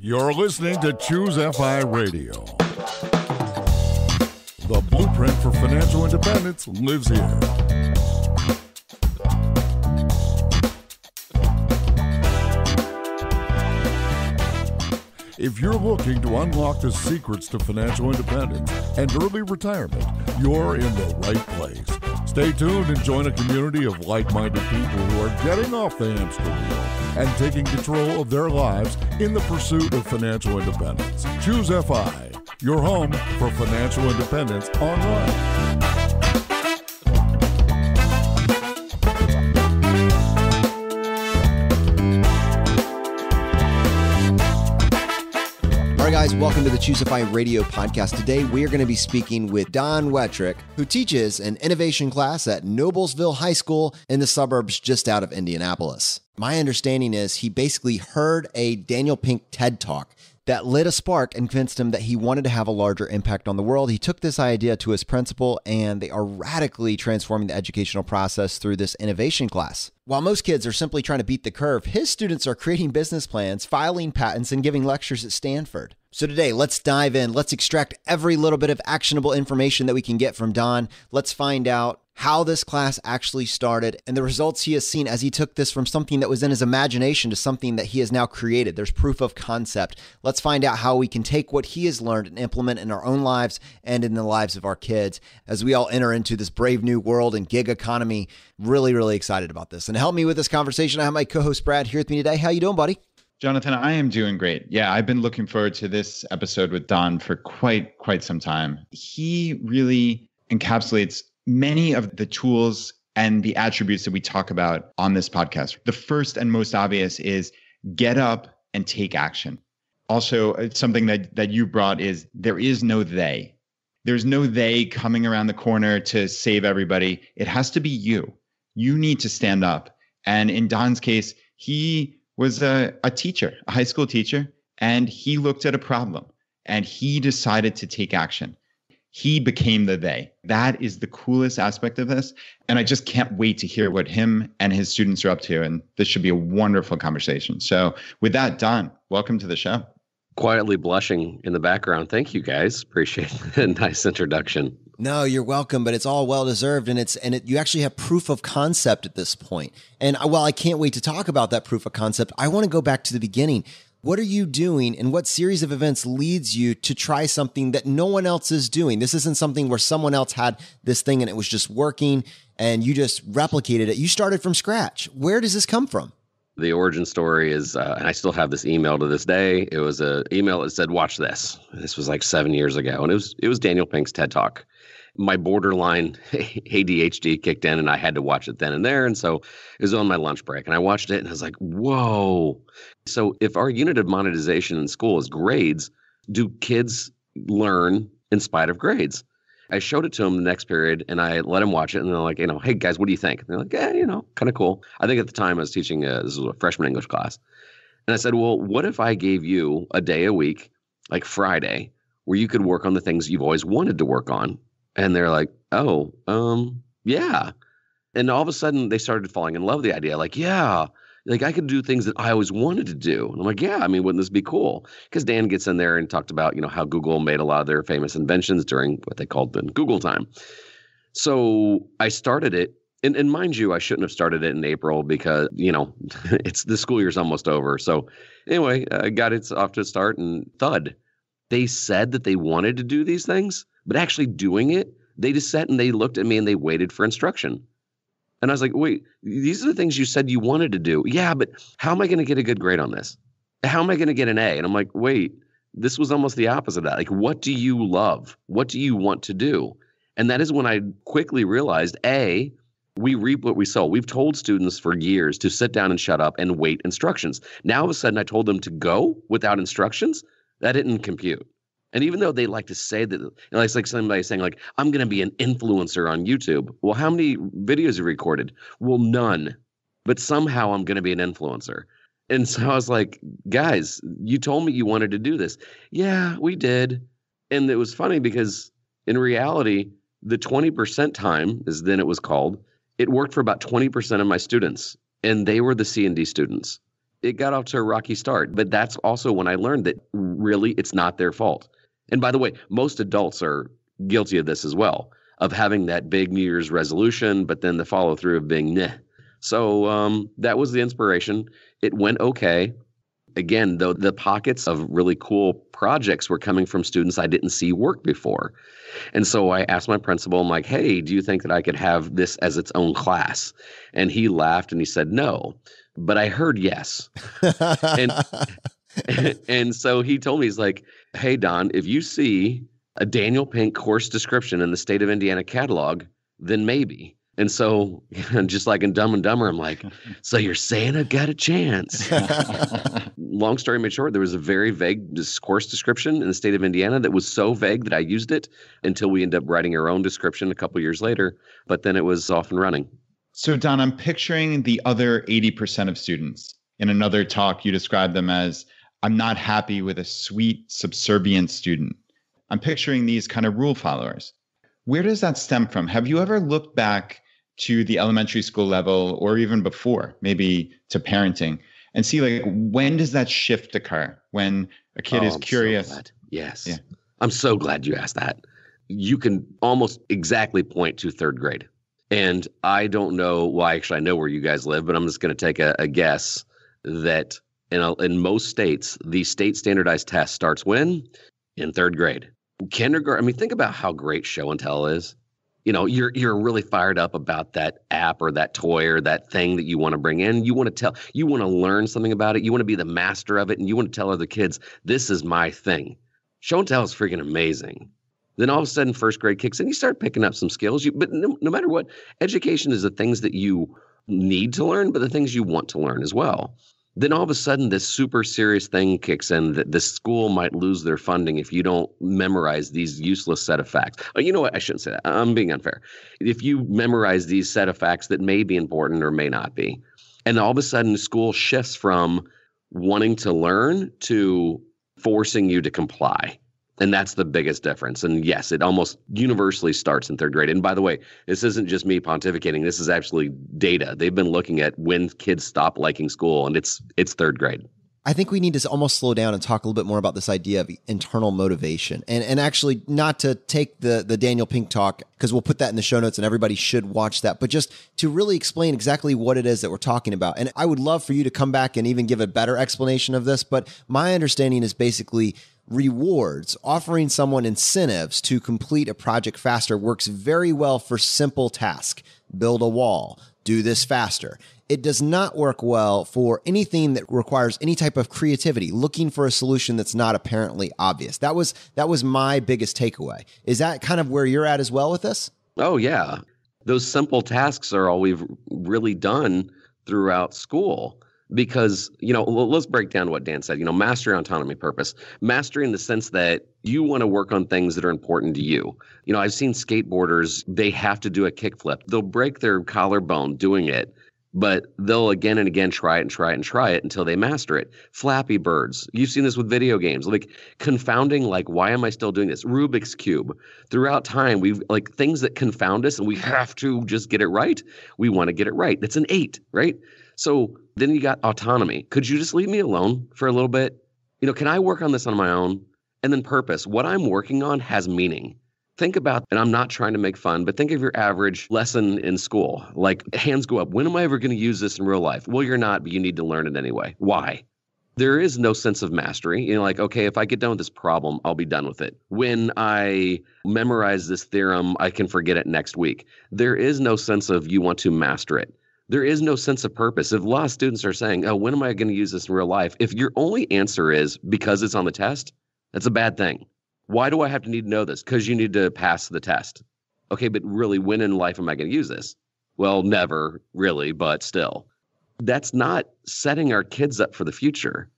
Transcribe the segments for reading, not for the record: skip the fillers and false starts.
You're listening to Choose FI Radio. The blueprint for financial independence lives here. If you're looking to unlock the secrets to financial independence and early retirement, you're in the right place. Stay tuned and join a community of like-minded people who are getting off the hamster wheel and taking control of their lives in the pursuit of financial independence. Choose FI, your home for financial independence online. Guys, welcome to the Choose FI Radio podcast. Today, we are going to be speaking with Don Wettrick, who teaches an innovation class at Noblesville High School in the suburbs just out of Indianapolis. My understanding is he basically heard a Daniel Pink TED Talk that lit a spark and convinced him that he wanted to have a larger impact on the world. He took this idea to his principal, and they are radically transforming the educational process through this innovation class. While most kids are simply trying to beat the curve, his students are creating business plans, filing patents, and giving lectures at Stanford. So today, let's dive in. Let's extract every little bit of actionable information that we can get from Don. Let's find out how this class actually started and the results he has seen as he took this from something that was in his imagination to something that he has now created. There's proof of concept. Let's find out how we can take what he has learned and implement in our own lives and in the lives of our kids as we all enter into this brave new world and gig economy. Really, really excited about this. And to help me with this conversation, I have my co-host Brad here with me today. How you doing, buddy? Jonathan, I am doing great. Yeah, I've been looking forward to this episode with Don for quite some time. He really encapsulates many of the tools and the attributes that we talk about on this podcast. The first and most obvious is get up and take action. Also, something that you brought is there is no they. There's no they coming around the corner to save everybody. It has to be you. You need to stand up. And in Don's case, he was a teacher, a high school teacher, and he looked at a problem and he decided to take action. He became the they. That is the coolest aspect of this. And I just can't wait to hear what him and his students are up to. And this should be a wonderful conversation. So with that, Don, welcome to the show. Quietly blushing in the background. Thank you, guys. Appreciate the nice introduction. No, you're welcome, but it's all well-deserved, and you actually have proof of concept at this point. And while I can't wait to talk about that proof of concept, I want to go back to the beginning. What are you doing, and what series of events leads you to try something that no one else is doing? This isn't something where someone else had this thing and it was just working, and you just replicated it. You started from scratch. Where does this come from? The origin story is, and I still have this email to this day. It was an email that said, "Watch this." This was like 7 years ago, and it was Daniel Pink's TED Talk. My borderline ADHD kicked in and I had to watch it then and there. And so it was on my lunch break and I watched it and I was like, whoa. So if our unit of monetization in school is grades, do kids learn in spite of grades? I showed it to them the next period and I let them watch it and they're like, hey guys, what do you think? And they're like, kind of cool. I think at the time I was teaching, this was a freshman English class. And I said, well, what if I gave you a day a week, like Friday, where you could work on the things you've always wanted to work on? And they're like, yeah. And all of a sudden they started falling in love with the idea. Like, yeah, like I could do things that I always wanted to do. And I'm like, yeah, I mean, wouldn't this be cool? Because Dan gets in there and talked about, how Google made a lot of their famous inventions during what they called the Google time. So I started it. And mind you, I shouldn't have started it in April because, it's the school year's almost over. So anyway, I got it off to a start and thud. They said that they wanted to do these things, but actually doing it, they just sat and they looked at me and they waited for instruction. And I was like, wait, these are the things you said you wanted to do. Yeah, but how am I going to get a good grade on this? How am I going to get an A? And I'm like, wait, this was almost the opposite of that. Like, what do you love? What do you want to do? And that is when I quickly realized, A, we reap what we sow. We've told students for years to sit down and shut up and wait instructions. Now, all of a sudden, I told them to go without instructions. That didn't compute. And even though they like to say that, it's like somebody saying like, I'm going to be an influencer on YouTube. Well, how many videos have you recorded? Well, none. But somehow I'm going to be an influencer. And so I was like, guys, you told me you wanted to do this. Yeah, we did. And it was funny because in reality, the 20% time, as then it was called, it worked for about 20% of my students. And they were the C&D students. it got off to a rocky start. But that's also when I learned that really it's not their fault. And by the way, most adults are guilty of this as well, of having that big New Year's resolution, but then the follow through of being meh. So that was the inspiration. It went okay. Again, though, the pockets of really cool projects were coming from students I didn't see work before. And so I asked my principal, I'm like, hey, do you think that I could have this as its own class? And he laughed and he said, no, but I heard yes. And so he told me, he's like, hey, Don, if you see a Daniel Pink course description in the state of Indiana catalog, then maybe. And so just like in Dumb and Dumber, I'm like, so you're saying I've got a chance. Long story made short, there was a very vague course description in the state of Indiana that was so vague that I used it until we ended up writing our own description a couple years later. But then it was off and running. So Don, I'm picturing the other 80% of students. In another talk, you described them as, I'm not happy with a sweet, subservient student. I'm picturing these kind of rule followers. Where does that stem from? Have you ever looked back to the elementary school level or even before, maybe to parenting, and see like when does that shift occur? When a kid is curious? So yes. Yeah. I'm so glad you asked that. You can almost exactly point to third grade. And I don't know, well, actually I know where you guys live, but I'm just going to take a guess that in most states, the state standardized test starts when? In third grade. Kindergarten. I mean, think about how great show and tell is. You know, you're really fired up about that app or that toy or that thing that you want to bring in. You want to tell, you want to learn something about it. You want to be the master of it. And you want to tell other kids, this is my thing. Show and tell is freaking amazing. Then all of a sudden, first grade kicks in. You start picking up some skills. But no matter what, education is the things that you need to learn, but the things you want to learn as well. Then all of a sudden, this super serious thing kicks in that the school might lose their funding if you don't memorize these useless set of facts. Oh, you know what? I shouldn't say that. I'm being unfair. If you memorize these set of facts that may be important or may not be, and all of a sudden, school shifts from wanting to learn to forcing you to comply. And that's the biggest difference. And yes, it almost universally starts in third grade. And by the way, this isn't just me pontificating. This is actually data. They've been looking at when kids stop liking school, and it's third grade. I think we need to almost slow down and talk a little bit more about this idea of internal motivation. And actually not to take the Daniel Pink talk, because we'll put that in the show notes and everybody should watch that, but just to really explain exactly what it is that we're talking about. And I would love for you to come back and even give a better explanation of this. But my understanding is basically rewards, offering someone incentives to complete a project faster works very well for simple tasks. Build a wall, do this faster. It does not work well for anything that requires any type of creativity, looking for a solution that's not apparently obvious. That was my biggest takeaway. Is that kind of where you're at as well with this? Oh, yeah. Those simple tasks are all we've really done throughout school. Because, you know, let's break down what Dan said, mastery, autonomy, purpose. Mastery in the sense that you want to work on things that are important to you. You know, I've seen skateboarders, they have to do a kickflip. They'll break their collarbone doing it, but they'll again and again try it until they master it. Flappy Birds. You've seen this with video games, like confounding, like, why am I still doing this? Rubik's Cube. Throughout time, we've like things that confound us and we have to just get it right. We want to get it right. It's an 8, right? So then you got autonomy. Could you just leave me alone for a little bit? Can I work on this on my own? And then purpose. What I'm working on has meaning. Think about, and I'm not trying to make fun, but think of your average lesson in school. Like hands go up. When am I ever going to use this in real life? Well, you're not, but you need to learn it anyway. Why? There is no sense of mastery. Like, okay, if I get done with this problem, I'll be done with it. When I memorize this theorem, I can forget it next week. There is no sense of you want to master it. There is no sense of purpose. If a lot of students are saying, oh, when am I going to use this in real life? If your only answer is because it's on the test, that's a bad thing. Why do I have to need to know this? Because you need to pass the test. Okay, but really, when in life am I going to use this? Well, never really, but still. That's not setting our kids up for the future.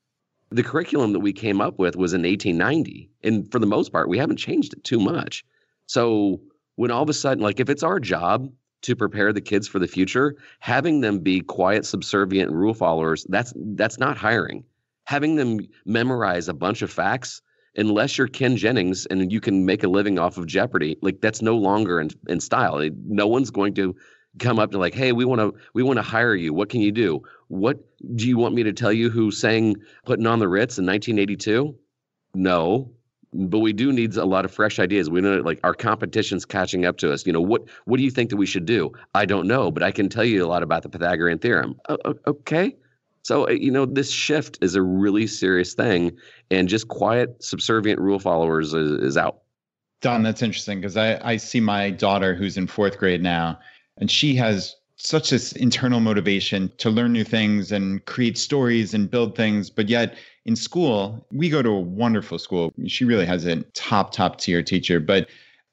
The curriculum that we came up with was in 1890. And for the most part, we haven't changed it too much. So when all of a sudden, like if it's our job to prepare the kids for the future, having them be quiet, subservient, and rule followers, that's not hiring. Having them memorize a bunch of facts, unless you're Ken Jennings and you can make a living off of Jeopardy, like that's no longer in style. No one's going to come up to like, hey, we want to hire you. What can you do? What do you want me to tell you who sang Putting on the Ritz in 1982? No. But we do need a lot of fresh ideas. We know like our competition's catching up to us. What do you think that we should do? I don't know, but I can tell you a lot about the Pythagorean theorem. Okay. So, this shift is a really serious thing, and just quiet, subservient rule followers is out. Don, that's interesting because I see my daughter who's in 4th grade now, and she has such this internal motivation to learn new things and create stories and build things. But yet in school, we go to a wonderful school. She really has a top tier teacher. But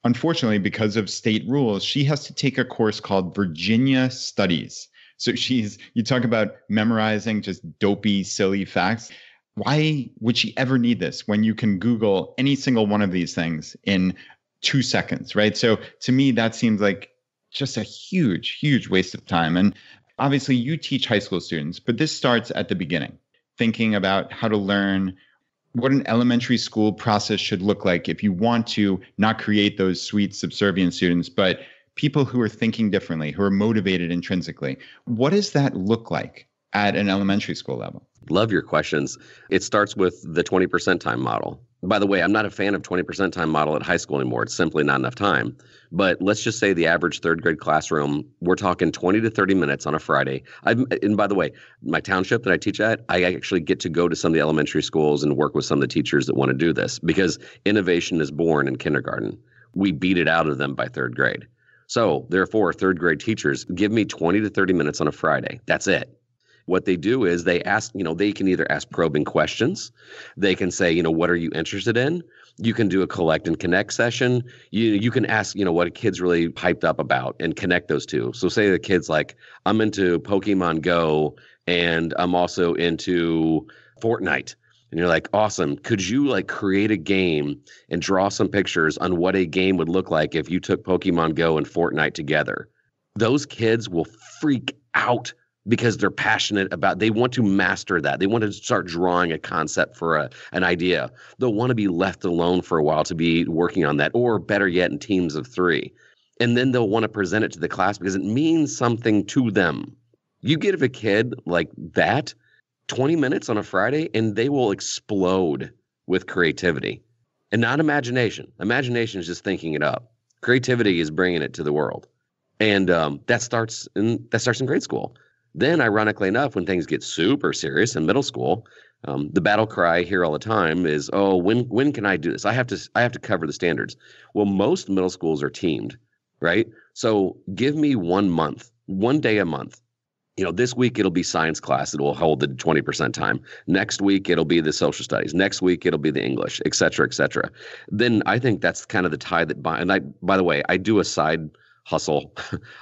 unfortunately, because of state rules, she has to take a course called Virginia Studies. So you talk about memorizing just dopey, silly facts. Why would she ever need this when you can Google any single one of these things in 2 seconds, right? So to me, that seems like just a huge waste of time. And obviously you teach high school students, but this starts at the beginning, thinking about how to learn what an elementary school process should look like if you want to not create those sweet subservient students, but people who are thinking differently, who are motivated intrinsically. What does that look like at an elementary school level? Love your questions. It starts with the 20% time model. By the way, I'm not a fan of 20% time model at high school anymore. It's simply not enough time. But let's just say the average 3rd grade classroom, we're talking 20 to 30 minutes on a Friday. And by the way, my township that I teach at, I actually get to go to some of the elementary schools and work with some of the teachers that want to do this because innovation is born in kindergarten. We beat it out of them by 3rd grade. So therefore, 3rd grade teachers, give me 20 to 30 minutes on a Friday. That's it. What they do is they ask, they can either ask probing questions. They can say, what are you interested in? You can do a collect and connect session. You can ask, what a kid's really hyped up about and connect those two. So say the kid's like, I'm into Pokemon Go and I'm also into Fortnite. And you're like, awesome. Could you create a game and draw some pictures on what a game would look like if you took Pokemon Go and Fortnite together? Those kids will freak out because they're passionate they want to master that. They want to start drawing a concept for an idea. They'll want to be left alone for a while to be working on that, or better yet, in teams of 3. And then they'll want to present it to the class because it means something to them. You give a kid like that 20 minutes on a Friday, and they will explode with creativity. And not imagination. Imagination is just thinking it up. Creativity is bringing it to the world. And that starts in grade school. Then, ironically enough, when things get super serious in middle school, the battle cry I hear all the time is, "Oh, when can I do this? I have to cover the standards." Well, most middle schools are teamed, right? So give me 1 month, 1 day a month. This week it'll be science class. It will hold the 20% time. Next week it'll be the social studies. Next week it'll be the English, et cetera, et cetera. Then I think that's kind of the tie that binds. And by the way, I do a side hustle.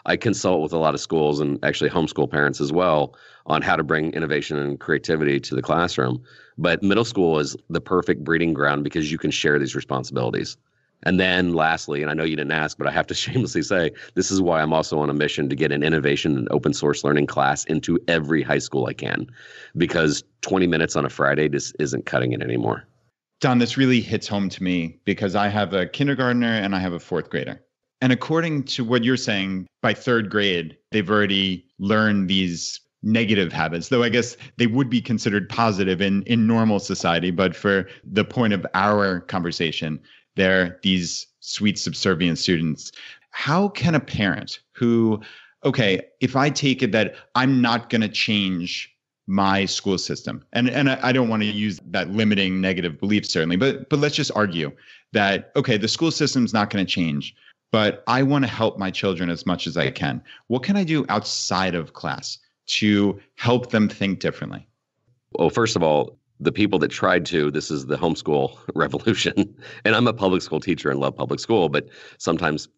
I consult with a lot of schools and actually homeschool parents as well on how to bring innovation and creativity to the classroom. But middle school is the perfect breeding ground because you can share these responsibilities. And then lastly, and I know you didn't ask, but I have to shamelessly say, this is why I'm also on a mission to get an innovation and open source learning class into every high school I can, because 20 minutes on a Friday just isn't cutting it anymore. Don, this really hits home to me because I have a kindergartner and I have a 4th grader. And according to what you're saying, by 3rd grade, they've already learned these negative habits, though I guess they would be considered positive in normal society. But for the point of our conversation, they're these sweet subservient students. How can a parent who, okay, if I take it that I'm not going to change my school system, and I don't want to use that limiting negative belief, certainly, but let's just argue that, okay, the school system's not going to change, but I want to help my children as much as I can. What can I do outside of class to help them think differently? Well, first of all, the people that tried to, this is the homeschool revolution. And I'm a public school teacher and love public school, but sometimes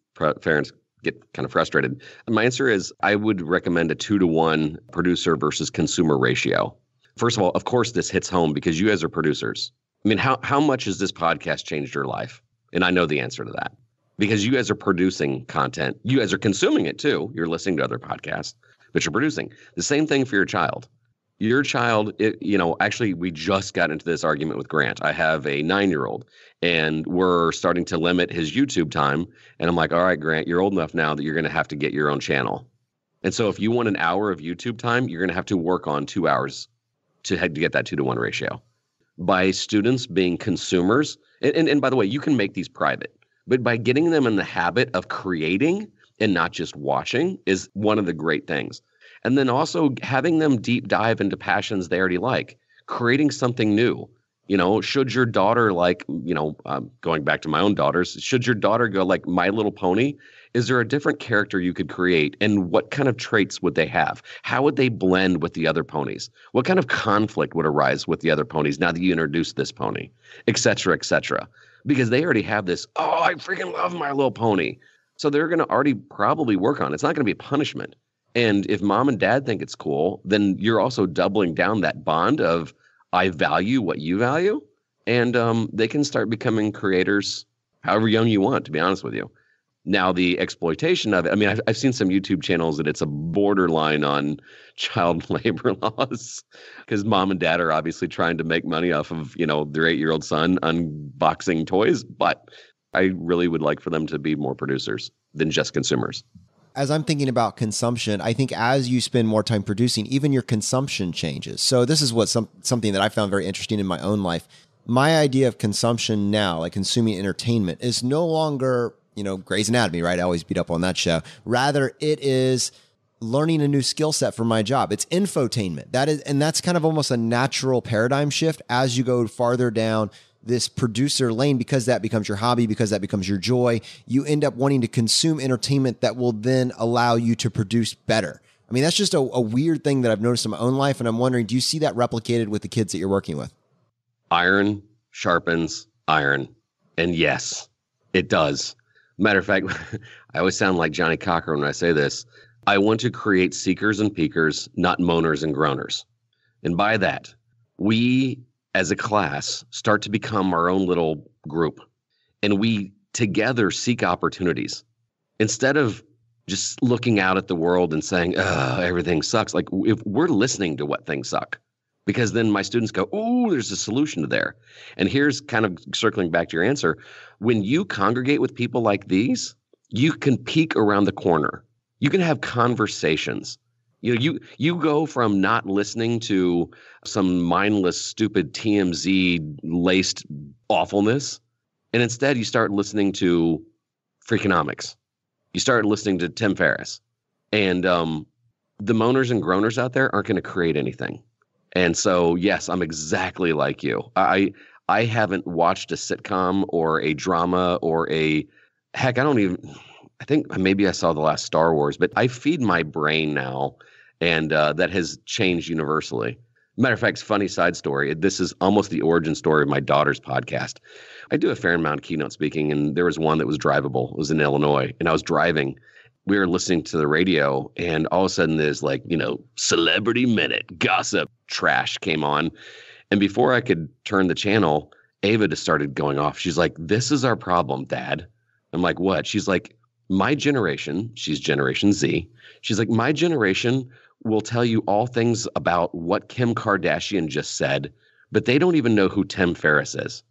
parents get kind of frustrated. And my answer is I would recommend a 2-to-1 producer versus consumer ratio. First of all, of course, this hits home because you guys are producers. I mean, how much has this podcast changed your life? And I know the answer to that. Because you guys are producing content. You guys are consuming it too. You're listening to other podcasts, but you're producing. The same thing for your child. Your child, actually, we just got into this argument with Grant. I have a 9-year-old, and we're starting to limit his YouTube time. And I'm like, all right, Grant, you're old enough now that you're going to have to get your own channel. And so if you want an hour of YouTube time, you're going to have to work on 2 hours to get that 2-to-1 ratio. By students being consumers, and by the way, you can make these private, but by getting them in the habit of creating and not just watching is one of the great things. And then also having them deep dive into passions they already like, creating something new. Should your daughter going back to my own daughters, should your daughter go like My Little Pony? Is there a different character you could create? And what kind of traits would they have? How would they blend with the other ponies? What kind of conflict would arise with the other ponies now that you introduce this pony, et cetera, et cetera? Because they already have this, oh, I freaking love My Little Pony. So they're going to already probably work on it. It's not going to be a punishment. And if mom and dad think it's cool, then you're also doubling down that bond of I value what you value. And they can start becoming creators however young you want, to be honest with you. Now, the exploitation of it, I mean, I've seen some YouTube channels that it's a borderline on child labor laws because mom and dad are obviously trying to make money off of, their 8-year-old son unboxing toys. But I really would like for them to be more producers than just consumers. As I'm thinking about consumption, I think as you spend more time producing, even your consumption changes. So this is what something that I found very interesting in my own life. My idea of consumption now, like consuming entertainment, is no longer Grey's Anatomy, right? I always beat up on that show. Rather, it is learning a new skill set for my job. It's infotainment. That's kind of almost a natural paradigm shift as you go farther down this producer lane, because that becomes your hobby, because that becomes your joy. You end up wanting to consume entertainment that will then allow you to produce better. I mean, that's just a weird thing that I've noticed in my own life. And I'm wondering, do you see that replicated with the kids that you're working with? Iron sharpens iron. And yes, it does. Matter of fact, I always sound like Johnny Cocker when I say this. I want to create seekers and peakers, not moaners and groaners. And by that, we as a class start to become our own little group. And we together seek opportunities. Instead of just looking out at the world and saying, oh, everything sucks. Like if we're listening to what things suck. Because then my students go, oh, there's a solution to there. And here's kind of circling back to your answer. When you congregate with people like these, you can peek around the corner. You can have conversations. You go from not listening to some mindless, stupid TMZ-laced awfulness, and instead you start listening to Freakonomics. You start listening to Tim Ferriss. And the moaners and groaners out there aren't going to create anything. And so, yes, I'm exactly like you. I haven't watched a sitcom or a drama or I think maybe I saw the last Star Wars, but I feed my brain now, and that has changed universally. Matter of fact, funny side story. This is almost the origin story of my daughter's podcast. I do a fair amount of keynote speaking, and there was one that was drivable. It was in Illinois, and I was driving. We were listening to the radio, and all of a sudden there's Celebrity Minute, gossip, trash came on. And before I could turn the channel, Ava just started going off. She's like, this is our problem, Dad. I'm like, what? She's like, my generation, she's Generation Z. She's like, my generation will tell you all things about what Kim Kardashian just said, but they don't even know who Tim Ferriss is.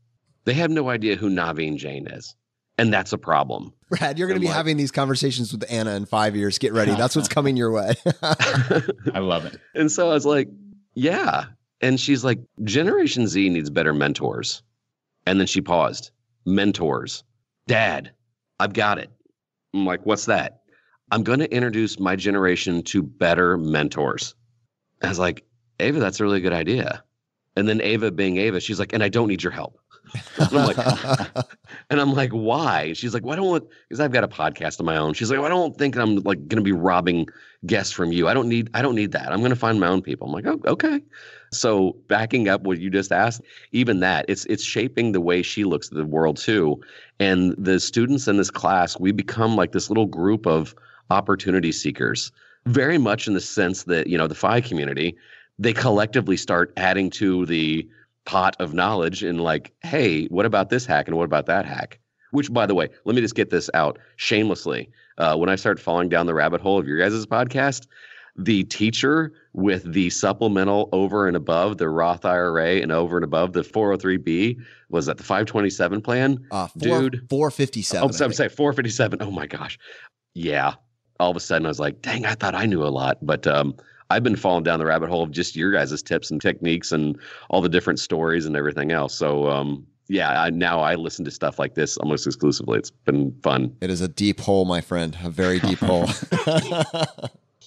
They have no idea who Naveen Jain is. And that's a problem. Brad, you're going to be having these conversations with Anna in 5 years. Get ready. That's what's coming your way. I love it. And so I was like, yeah. And she's like, Generation Z needs better mentors. And then she paused. Mentors. Dad, I've got it. I'm like, what's that? I'm going to introduce my generation to better mentors. I was like, Ava, that's a really good idea. And then Ava being Ava, she's like, and I don't need your help. And I'm like, why? And she's like, because I've got a podcast of my own. She's like, well, I don't think I'm like going to be robbing guests from you. I don't need that. I'm going to find my own people. I'm like, oh, okay. So backing up what you just asked, even that, it's shaping the way she looks at the world too. And the students in this class, we become like this little group of opportunity seekers, very much in the sense that, the FI community, they collectively start adding to the pot of knowledge and like, hey, what about this hack and what about that hack? Which, by the way, let me just get this out shamelessly. When I start falling down the rabbit hole of your guys' podcast, the teacher with the supplemental over and above the Roth IRA and over and above the 403B, was that the 527 plan? Dude. 457. Oh, I'm sorry, 457. Oh my gosh. Yeah. all of a sudden I was like, dang, I thought I knew a lot. But I've been falling down the rabbit hole of just your guys' tips and techniques and all the different stories and everything else. So now I listen to stuff like this almost exclusively. It's been fun. It is a deep hole, my friend, a very deep hole.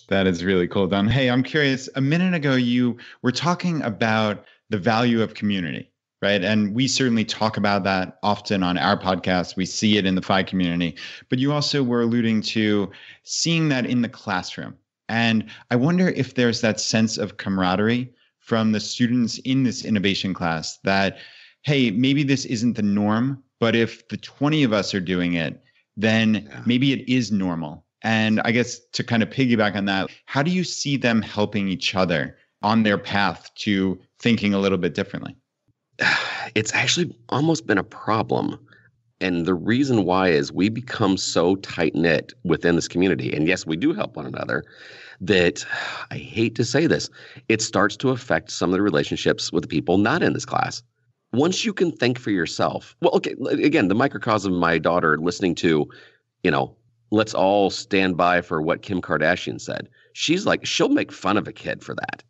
That is really cool, Don. Hey, I'm curious. A minute ago, you were talking about the value of community, right? And we certainly talk about that often on our podcast. We see it in the FI community, but you also were alluding to seeing that in the classroom. And I wonder if there's that sense of camaraderie from the students in this innovation class that, hey, maybe this isn't the norm, but if the 20 of us are doing it, then maybe it is normal. And I guess to kind of piggyback on that, how do you see them helping each other on their path to thinking a little bit differently? It's actually almost been a problem. And the reason why is we become so tight-knit within this community. And yes, we do help one another, that I hate to say this, it starts to affect some of the relationships with the people not in this class. Once you can think for yourself, well, okay, again, the microcosm of my daughter listening to, let's all stand by for what Kim Kardashian said. She's like, she'll make fun of a kid for that.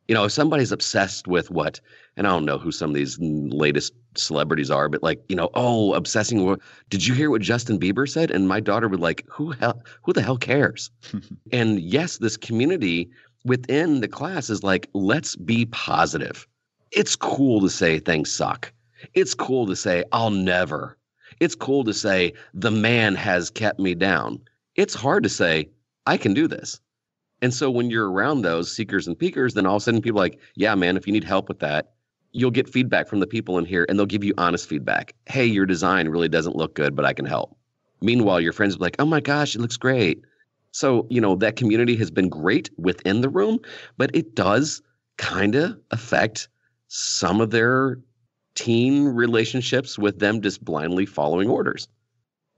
If somebody's obsessed with what, and I don't know who some of these latest celebrities are, but obsessing with, did you hear what Justin Bieber said? And my daughter would like, who the hell cares? And yes, this community within the class is like, let's be positive. It's cool to say things suck. It's cool to say, I'll never. It's cool to say, the man has kept me down. It's hard to say, I can do this. And so when you're around those seekers and peakers, then all of a sudden people are like, yeah, man, if you need help with that, you'll get feedback from the people in here and they'll give you honest feedback. Hey, your design really doesn't look good, but I can help. Meanwhile, your friends will be like, oh my gosh, it looks great. So, that community has been great within the room, but it does kind of affect some of their teen relationships with them just blindly following orders.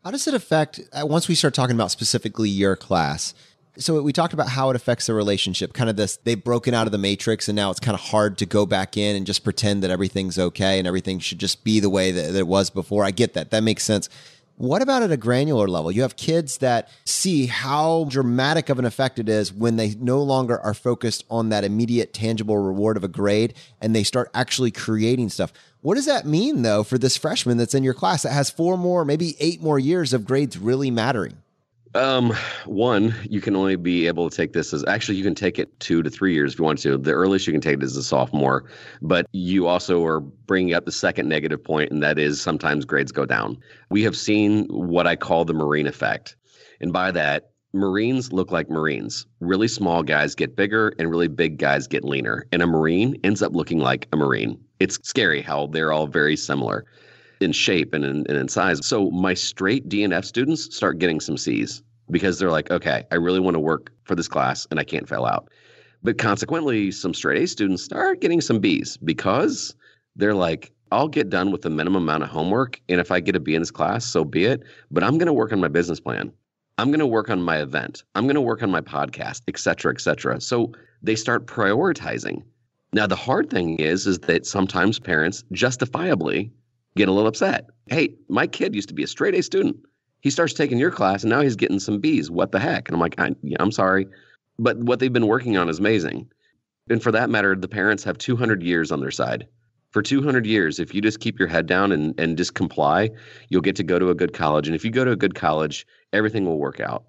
How does it affect, once we start talking about specifically your class, so we talked about how it affects the relationship, kind of this, they've broken out of the matrix and now it's kind of hard to go back in and just pretend that everything's okay and everything should just be the way that it was before. I get that. That makes sense. What about at a granular level? You have kids that see how dramatic of an effect it is when they no longer are focused on that immediate tangible reward of a grade and they start actually creating stuff. What does that mean, though, for this freshman that's in your class that has 4 more, maybe 8 more years of grades really mattering? One, you can only be able to take this as, actually, you can take it 2 to 3 years if you want to. The earliest you can take it is a sophomore, but you also are bringing up the second negative point, and that is sometimes grades go down. We have seen what I call the Marine effect. And by that, Marines look like Marines. Really small guys get bigger and really big guys get leaner. And a Marine ends up looking like a Marine. It's scary how they're all very similar in shape and in size. So my straight DNF students start getting some C's because they're like, okay, I really want to work for this class and I can't fail out. But consequently, some straight A students start getting some B's because they're like, I'll get done with the minimum amount of homework. And if I get a B in this class, so be it. But I'm going to work on my business plan. I'm going to work on my event. I'm going to work on my podcast, et cetera, et cetera. So they start prioritizing. Now, the hard thing is that sometimes parents justifiably get a little upset. Hey, my kid used to be a straight A student. He starts taking your class and now he's getting some B's. What the heck? And I'm like, I'm sorry. But what they've been working on is amazing. And for that matter, the parents have 200 years on their side. For 200 years, if you just keep your head down and just comply, you'll get to go to a good college. And if you go to a good college, everything will work out.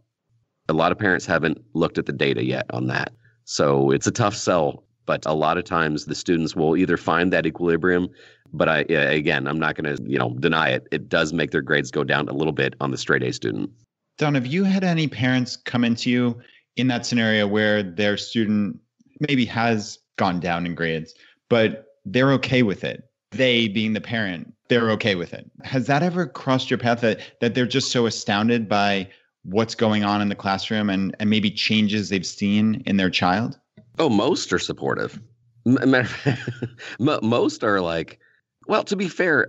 A lot of parents haven't looked at the data yet on that. So it's a tough sell. But a lot of times the students will either find that equilibrium, but I'm not going to deny it. It does make their grades go down a little bit on the straight A student. Don, have you had any parents come into you in that scenario where their student maybe has gone down in grades, but they're okay with it? They, being the parent, they're okay with it. Has that ever crossed your path that they're just so astounded by what's going on in the classroom and maybe changes they've seen in their child? Oh, most are supportive. Most are like, well, to be fair,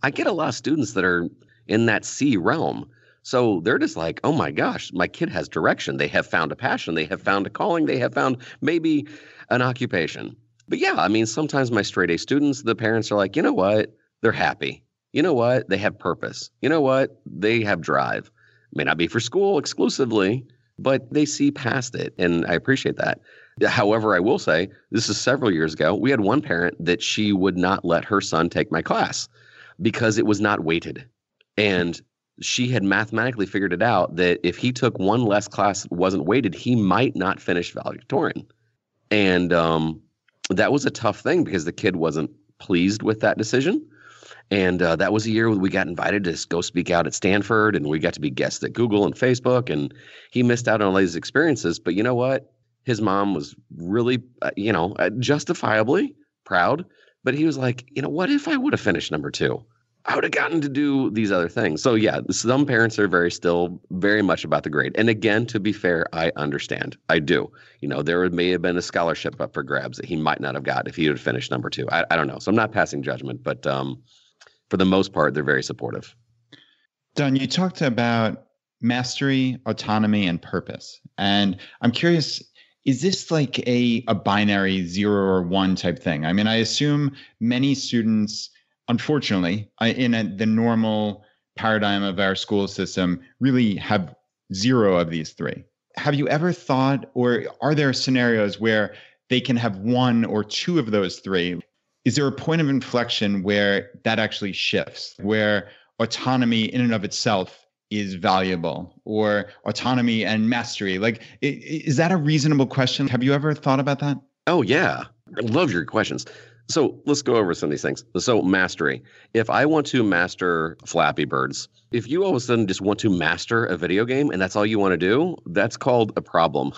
I get a lot of students that are in that C realm. So they're just like, oh my gosh, my kid has direction. They have found a passion. They have found a calling. They have found maybe an occupation. But yeah, I mean, sometimes my straight A students, the parents are like, you know what? They're happy. You know what? They have purpose. You know what? They have drive. May not be for school exclusively, but they see past it, and I appreciate that. However, I will say, this is several years ago, we had one parent that she would not let her son take my class because it was not weighted. And she had mathematically figured it out that if he took one less class that wasn't weighted, he might not finish valedictorian. And that was a tough thing because the kid wasn't pleased with that decision. And that was a year we got invited to go speak out at Stanford, and we got to be guests at Google and Facebook, and he missed out on all these experiences. But you know what? His mom was really, justifiably proud. But he was like, what if I would have finished number 2? I would have gotten to do these other things. So yeah, some parents are still very much about the grade. And again, to be fair, I understand. I do. There may have been a scholarship up for grabs that he might not have got if he had finished number 2. I don't know. So I'm not passing judgment, but for the most part, they're very supportive. Don, you talked about mastery, autonomy, and purpose. And I'm curious, is this like a binary 0 or 1 type thing? I mean, I assume many students, unfortunately, in the normal paradigm of our school system, really have 0 of these 3. Have you ever thought, or are there scenarios where they can have 1 or 2 of those 3? Is there a point of inflection where that actually shifts, where autonomy in and of itself is valuable, or autonomy and mastery? Like, is that a reasonable question? Have you ever thought about that? Oh, yeah. I love your questions. So let's go over some of these things. So mastery. If I want to master Flappy Birds, if you all of a sudden just want to master a video game and that's all you want to do, that's called a problem.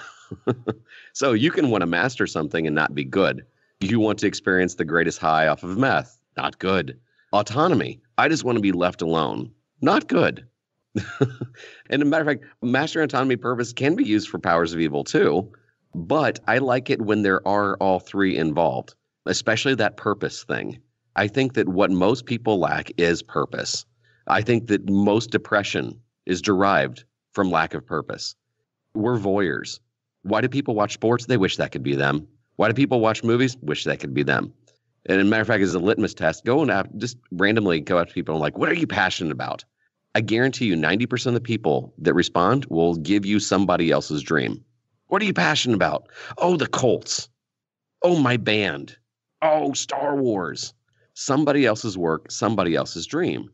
So you can want to master something and not be good. You want to experience the greatest high off of meth. Not good. Autonomy. I just want to be left alone. Not good. And as a matter of fact, mastery, autonomy, purpose can be used for powers of evil too. But I like it when there are all 3 involved, especially that purpose thing. I think that what most people lack is purpose. I think that most depression is derived from lack of purpose. We're voyeurs. Why do people watch sports? They wish that could be them. Why do people watch movies? Wish that could be them. And as a matter of fact, as a litmus test, go and just randomly go out to people and like, what are you passionate about? I guarantee you 90% of the people that respond will give you somebody else's dream. What are you passionate about? Oh, the Colts. Oh, my band. Oh, Star Wars. Somebody else's work, somebody else's dream.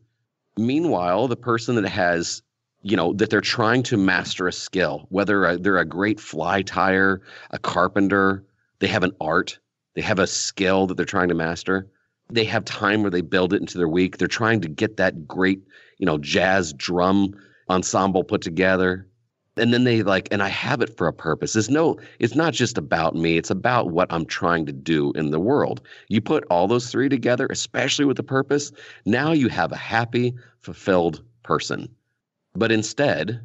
Meanwhile, the person that has, that they're trying to master a skill, whether they're a great fly tyer, a carpenter, they have an art, they have a skill that they're trying to master. They have time where they build it into their week. They're trying to get that great, jazz drum ensemble put together. And then and I have it for a purpose. It's not just about me. It's about what I'm trying to do in the world. You put all those 3 together, especially with a purpose. Now you have a happy, fulfilled person. But instead,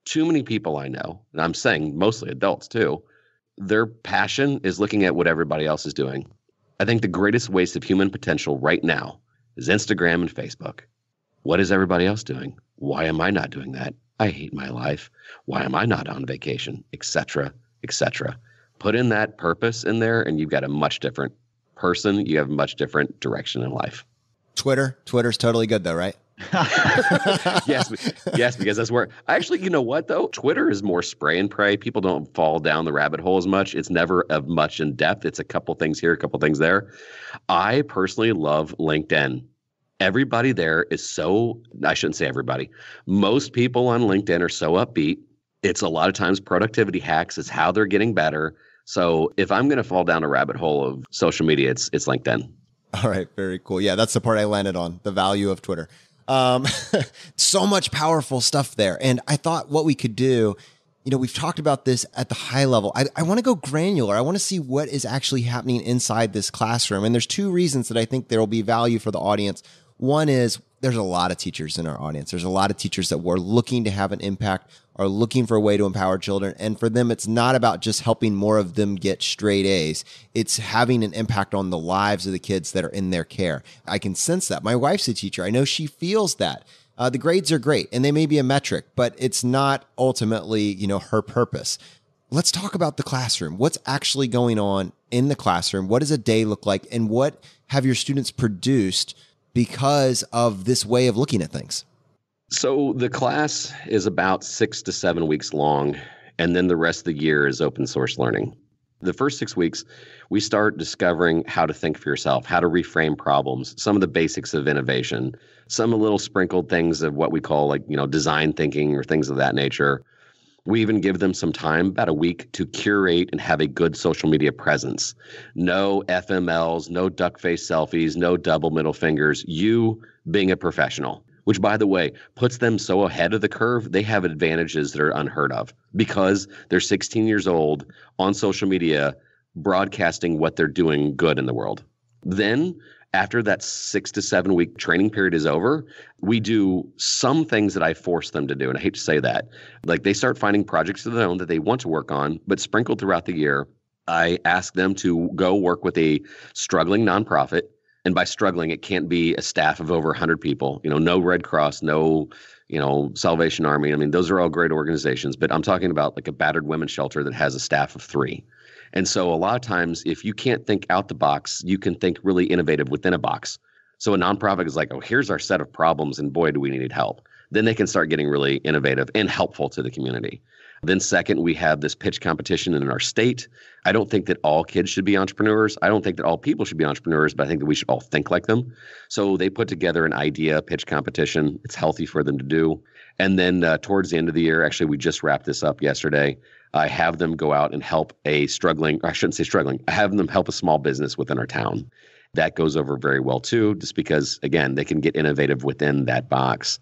too many people I know, and I'm saying mostly adults too, their passion is looking at what everybody else is doing. I think the greatest waste of human potential right now is Instagram and Facebook. What is everybody else doing? Why am I not doing that? I hate my life. Why am I not on vacation? Etc., etc. Put in that purpose in there and you've got a much different person. You have a much different direction in life. Twitter's totally good though, right? Yes, because that's where actually, you know what though? Twitter is more spray and pray. People don't fall down the rabbit hole as much. It's never of much in depth. It's a couple things here, a couple things there. I personally love LinkedIn. Everybody there is I shouldn't say everybody. Most people on LinkedIn are so upbeat. It's a lot of times productivity hacks. It's how they're getting better. So if I'm going to fall down a rabbit hole of social media, it's LinkedIn. All right. Very cool. Yeah, that's the part I landed on, the value of Twitter. So much powerful stuff there. And I thought what we could do, we've talked about this at the high level. I want to go granular. I want to see what is actually happening inside this classroom. And there's 2 reasons that I think there will be value for the audience. One is there's a lot of teachers in our audience. There's a lot of teachers that were looking to have an impact, are looking for a way to empower children. And for them, it's not about just helping more of them get straight A's. It's having an impact on the lives of the kids that are in their care. I can sense that. My wife's a teacher. I know she feels that. The grades are great and they may be a metric, but it's not ultimately, her purpose. Let's talk about the classroom. What's actually going on in the classroom? What does a day look like? And what have your students produced because of this way of looking at things? So the class is about 6 to 7 weeks long. And then the rest of the year is open source learning. The first 6 weeks, we start discovering how to think for yourself, how to reframe problems, some of the basics of innovation, some little sprinkled things of what we call design thinking or things of that nature. We even give them some time, about a week, to curate and have a good social media presence. No FMLs, no duck face selfies, no double middle fingers. You being a professional, which, by the way, puts them so ahead of the curve. They have advantages that are unheard of because they're 16 years old on social media broadcasting what they're doing good in the world. Then, after that 6 to 7 week training period is over, we do some things that I force them to do. And I hate to say that. Like, they start finding projects of their own that they want to work on, but sprinkled throughout the year, I ask them to go work with a struggling nonprofit. And by struggling, it can't be a staff of over 100 people. No Red Cross, no, Salvation Army. I mean, those are all great organizations, but I'm talking about like a battered women's shelter that has a staff of 3. And so a lot of times, if you can't think out the box, you can think really innovative within a box. So a nonprofit is like, oh, here's our set of problems, and boy, do we need help. Then they can start getting really innovative and helpful to the community. Then second, we have this pitch competition in our state. I don't think that all kids should be entrepreneurs. I don't think that all people should be entrepreneurs, but I think that we should all think like them. So they put together an idea pitch competition. It's healthy for them to do. And then towards the end of the year, actually, we just wrapped this up yesterday. I have them go out and help I have them help a small business within our town. That goes over very well too, just because, again, they can get innovative within that box.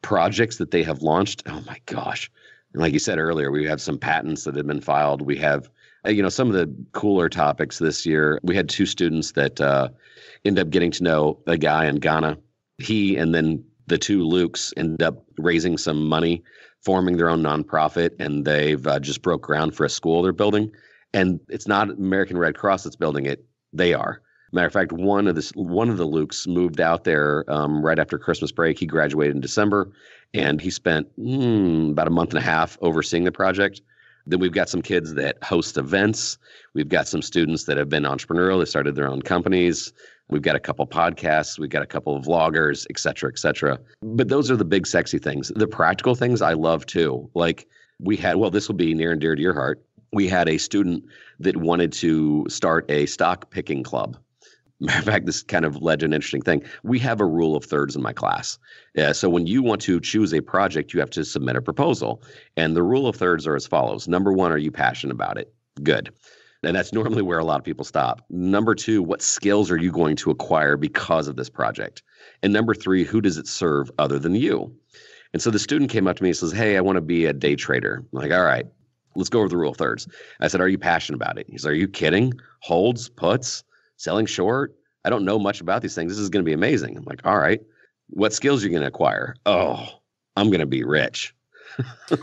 Projects that they have launched, oh my gosh. And like you said earlier, we have some patents that have been filed. We have, some of the cooler topics this year. We had 2 students that end up getting to know a guy in Ghana. He and then the 2 Lukes end up raising some money, forming their own nonprofit, and they've just broke ground for a school they're building. And it's not American Red Cross that's building it. They are. Matter of fact, one of the Lukes moved out there right after Christmas break. He graduated in December, and he spent about a month and a half overseeing the project. Then we've got some kids that host events. We've got some students that have been entrepreneurial. They started their own companies. We've got a couple podcasts. We've got a couple of vloggers, et cetera, et cetera. But those are the big, sexy things. The practical things I love too. Like we had, this will be near and dear to your heart. We had a student that wanted to start a stock picking club. Matter of fact, this kind of led to an interesting thing. We have a rule of thirds in my class. So when you want to choose a project, you have to submit a proposal. And the rule of thirds are as follows. Number 1, are you passionate about it? Good. And that's normally where a lot of people stop. Number 2, what skills are you going to acquire because of this project? And number 3, who does it serve other than you? And so the student came up to me and says, hey, I want to be a day trader. I'm like, all right, let's go over the rule of thirds. I said, are you passionate about it? He said, are you kidding? Holds, puts, selling short? I don't know much about these things. This is going to be amazing. I'm like, all right, what skills are you going to acquire? Oh, I'm going to be rich.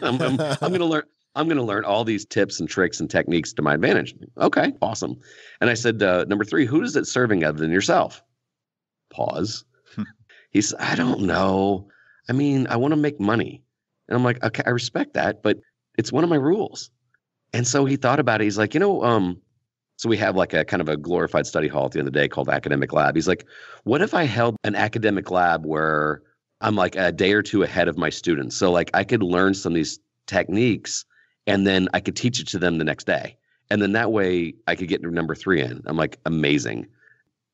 I'm going to learn. I'm going to learn all these tips and tricks and techniques to my advantage. Okay, awesome. And I said, number 3, who is it serving other than yourself? Pause. He said, I don't know. I mean, I want to make money. And I'm like, okay, I respect that, but it's one of my rules. And so he thought about it. He's like, so we have like a kind of a glorified study hall at the end of the day called Academic Lab. He's like, what if I held an academic lab where I'm like a day or 2 ahead of my students? So like I could learn some of these techniques and then I could teach it to them the next day. And then that way I could get number 3 in. I'm like, amazing.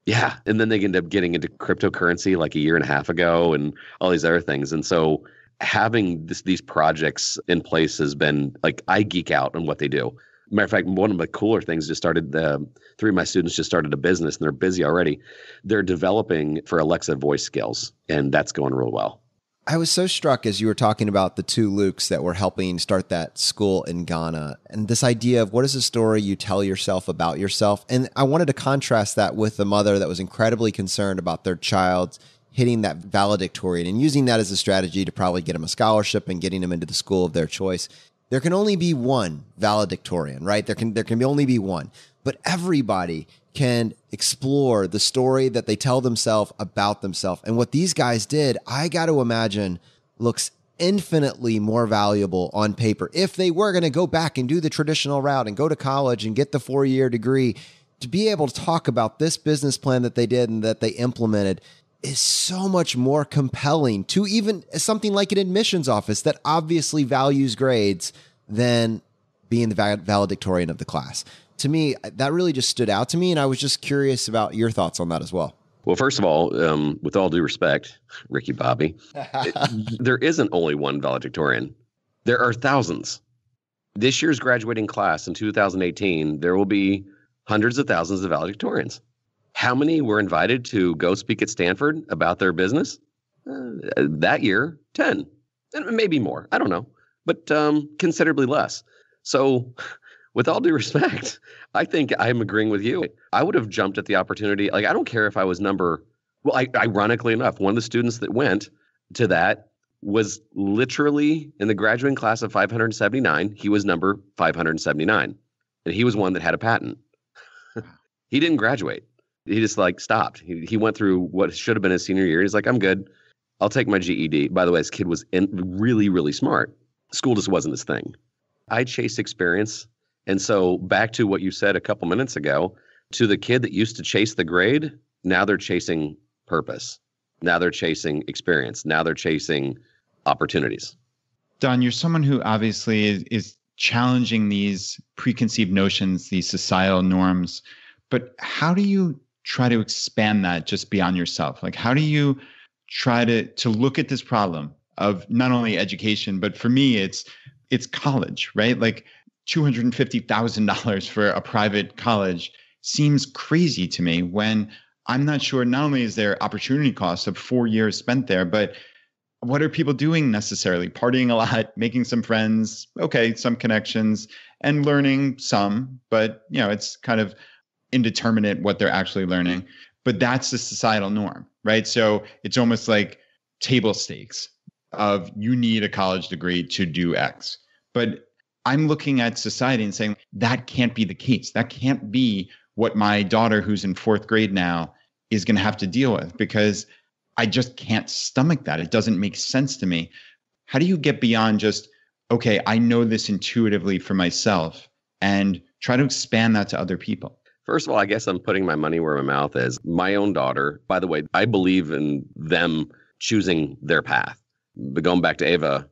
Yeah. And then they end up getting into cryptocurrency like a year and a half ago and all these other things. And so having these projects in place has been like, I geek out on what they do. Matter of fact, one of the cooler things just started, 3 of my students just started a business and they're busy already. They're developing for Alexa voice skills, and that's going real well. I was so struck as you were talking about the 2 Lukes that were helping start that school in Ghana, and this idea of what is the story you tell yourself about yourself. And I wanted to contrast that with the mother that was incredibly concerned about their child hitting that valedictorian and using that as a strategy to probably get them a scholarship and getting them into the school of their choice. There can only be one valedictorian, right? There can only be one, but everybody can explore the story that they tell themselves about themselves. And what these guys did, I got to imagine, looks infinitely more valuable on paper. If they were going to go back and do the traditional route and go to college and get the 4-year degree, to be able to talk about this business plan that they did and that they implemented is so much more compelling to even something like an admissions office that obviously values grades than being the valedictorian of the class. To me, that really just stood out to me, and I was just curious about your thoughts on that as well. Well, first of all, with all due respect, Ricky Bobby, there isn't only one valedictorian. There are thousands. This year's graduating class in 2018, there will be hundreds of thousands of valedictorians. How many were invited to go speak at Stanford about their business? That year, 10, and maybe more. I don't know, but considerably less. So with all due respect, I think I'm agreeing with you. I would have jumped at the opportunity. Like, I don't care if I was ironically enough, one of the students that went to that was literally in the graduating class of 579. He was number 579. And he was one that had a patent. He didn't graduate. He just stopped. He went through what should have been his senior year. He's like, I'm good. I'll take my GED. By the way, this kid was really, really smart. School just wasn't his thing. I chased experience. And so back to what you said a couple minutes ago, to the kid that used to chase the grade, now they're chasing purpose. Now they're chasing experience. Now they're chasing opportunities. Don, you're someone who obviously is challenging these preconceived notions, these societal norms, but how do you try to expand that just beyond yourself? Like, how do you try to look at this problem of not only education, but for me, it's college, right? Like $250,000 for a private college seems crazy to me when I'm not sure not only is there opportunity costs of 4 years spent there, but what are people doing necessarily? Partying a lot, making some friends, okay, some connections, and learning some, but it's kind of indeterminate what they're actually learning. But that's the societal norm, right? So it's almost like table stakes of you need a college degree to do X. But I'm looking at society and saying that can't be the case. That can't be what my daughter, who's in 4th grade now, is going to have to deal with, because I just can't stomach that. It doesn't make sense to me. How do you get beyond just, okay, I know this intuitively for myself, and try to expand that to other people? First of all, I guess I'm putting my money where my mouth is. My own daughter, by the way, I believe in them choosing their path. But going back to Ava,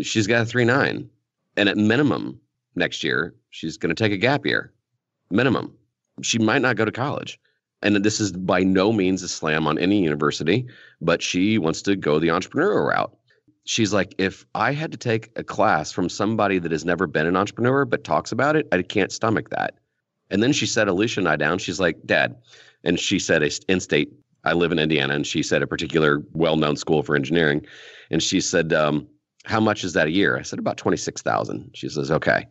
she's got a 3.9. And at minimum, next year, she's going to take a gap year. Minimum. She might not go to college. And this is by no means a slam on any university, but she wants to go the entrepreneurial route. She's like, if I had to take a class from somebody that has never been an entrepreneur but talks about it, I can't stomach that. And then she sat Alicia and I down. She's like, Dad, and she said in-state, I live in Indiana, and she said a particular well-known school for engineering. And she said, how much is that a year? I said, about $26,000. She says, okay.